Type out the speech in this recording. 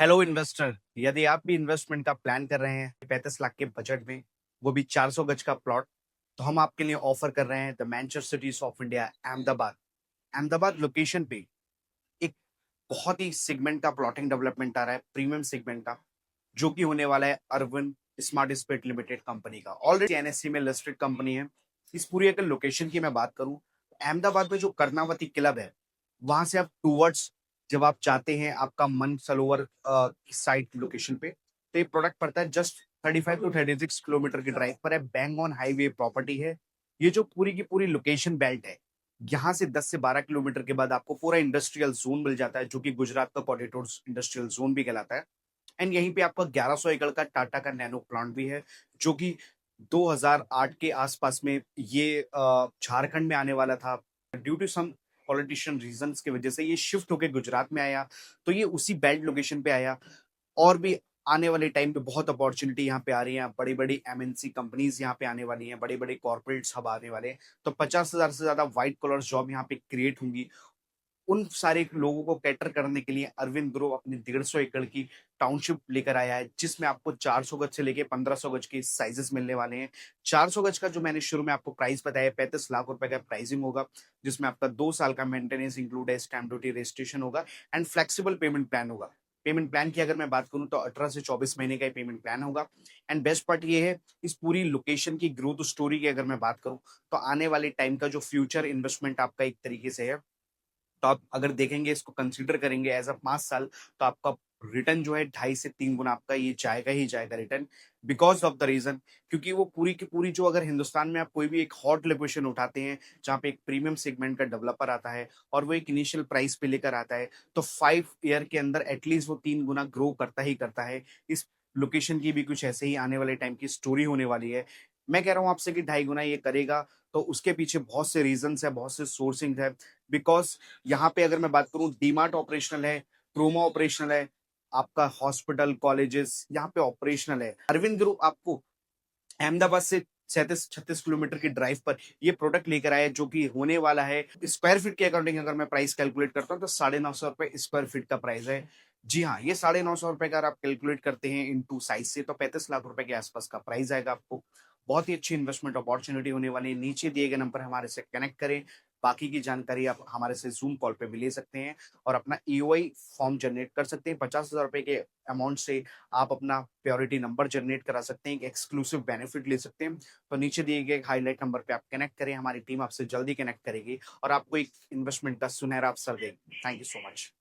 Hello investor, यदि आप भी इन्वेस्टमेंट का प्लान कर रहे हैं 35 लाख के बजट में, वो भी 400 गज का प्लॉट, तो हम आपके लिए ऑफर कर रहे हैं the Manchester cities of India Ahmedabad. Ahmedabad location पे एक बहुत ही सेगमेंट का प्लॉटिंग डेवलपमेंट आ रहा है, प्रीमियम सेगमेंट का, जो कि होने वाला है अरविंद स्मार्ट स्पेट लिमिटेड कंपनी का। ऑलरेडी एनएससी में लिस्टेड कंपनी है। इस पूरी अगर लोकेशन की मैं बात करूं, अहमदाबाद में जो कर्नावती क्लब है, वहां से आप टूवर्ड्स जब आप चाहते हैं आपका मन सरोवर साइड लोकेशन पे, तो ये प्रोडक्ट पड़ता है जस्ट 35 to 36 किलोमीटर की ड्राइव पर है। बैंग ऑन हाईवे प्रॉपर्टी है। ये जो पूरी की पूरी लोकेशन बेल्ट है, यहाँ से 10 से 12 किलोमीटर के बाद आपको पूरा इंडस्ट्रियल जोन मिल जाता है, जो कि गुजरात का कॉरिडोर इंडस्ट्रियल जोन भी कहलाता है। एंड यहीं पे आपका 1100 एकड़ का टाटा का नैनो प्लांट भी है, जो कि 2008 के आसपास में ये झारखंड में आने वाला था। Due to some politician reasons की वजह से ये शिफ्ट होके गुजरात में आया, तो ये उसी बेल्ट लोकेशन पे आया। और भी आने वाले टाइम पे बहुत अपॉर्चुनिटी यहाँ पे आ रही है। बड़ी बड़ी एमएनसी कंपनीज यहाँ पे आने वाली हैं, बड़े बड़े कॉर्पोरेट्स हब आने वाले हैं। तो 50,000 से ज्यादा व्हाइट कॉलर जॉब यहाँ पे क्रिएट होंगी। उन सारे लोगों को कैटर करने के लिए अरविंद ग्रुप अपनी 150 एकड़ की टाउनशिप लेकर आया है, जिसमें आपको 400 गज से लेके 1500 गज के साइजेस मिलने वाले हैं। 400 गज का जो मैंने शुरू में आपको प्राइस बताया, 35 लाख रुपए का प्राइसिंग होगा, जिसमें आपका 2 साल का मेंटेनेंस इंक्लूड है, स्टैम्प ड्यूटी रजिस्ट्रेशन होगा एंड फ्लेक्सिबल पेमेंट प्लान होगा। पेमेंट प्लान की अगर मैं बात करूं तो 18 से 24 महीने का पेमेंट प्लान होगा। एंड बेस्ट पार्ट ये है, इस पूरी लोकेशन की ग्रोथ स्टोरी की अगर मैं बात करूं, तो आने वाले टाइम का जो फ्यूचर इन्वेस्टमेंट आपका एक तरीके से है। तो आप अगर देखेंगे, इसको कंसीडर करेंगे एज अ 5 साल, तो आपका रिटर्न जो है 2.5 से 3 गुना आपका ये जाएगा ही जाएगा return. Because of the reason, क्योंकि वो पूरी की पूरी जो अगर हिंदुस्तान में आप कोई भी एक हॉट लोकेशन उठाते हैं जहाँ पे एक प्रीमियम सेगमेंट का डेवलपर आता है और वो एक इनिशियल प्राइस पे लेकर आता है, तो 5 ईयर के अंदर एटलीस्ट वो 3 गुना ग्रो करता ही करता है। इस लोकेशन की भी कुछ ऐसे ही आने वाले टाइम की स्टोरी होने वाली है। मैं कह रहा हूँ आपसे कि 2.5 गुना ये करेगा, तो उसके पीछे बहुत से रीजन है, बहुत से सोर्सिंग है। बिकॉज यहाँ पे अगर मैं बात करूं, डीमार्ट ऑपरेशनल है, क्रोमा ऑपरेशनल है, आपका हॉस्पिटल कॉलेजेस यहाँ पे ऑपरेशनल है। अरविंद ग्रुप आपको अहमदाबाद से 37-36 किलोमीटर की ड्राइव पर ये प्रोडक्ट लेकर आया, जो कि होने वाला है स्क्वायर फीट के अकॉर्डिंग अगर मैं प्राइस कैलकुलेट करता हूँ तो 950 रुपए स्क्वायर फीट का प्राइस है। जी हाँ, ये 950 रुपए का अगर आप कैलकुलेट करते हैं इनटू साइज से, तो 35 लाख रुपए के आसपास का प्राइस आएगा आपको। बहुत ही अच्छी इन्वेस्टमेंट अपॉर्चुनिटी होने वाली है। नीचे दिए गए नंबर हमारे से कनेक्ट करें। बाकी की जानकारी आप हमारे से जूम कॉल पे भी ले सकते हैं और अपना ईओआई फॉर्म जनरेट कर सकते हैं। 50,000 रुपए के अमाउंट से आप अपना प्योरिटी नंबर जनरेट करा सकते हैं, एक एक्सक्लूसिव बेनिफिट ले सकते हैं। तो नीचे दिए गए हाईलाइट नंबर पे आप कनेक्ट करें, हमारी टीम आपसे जल्दी कनेक्ट करेगी और आपको एक इन्वेस्टमेंट का सुनहरा अवसर देगी। Thank you so much.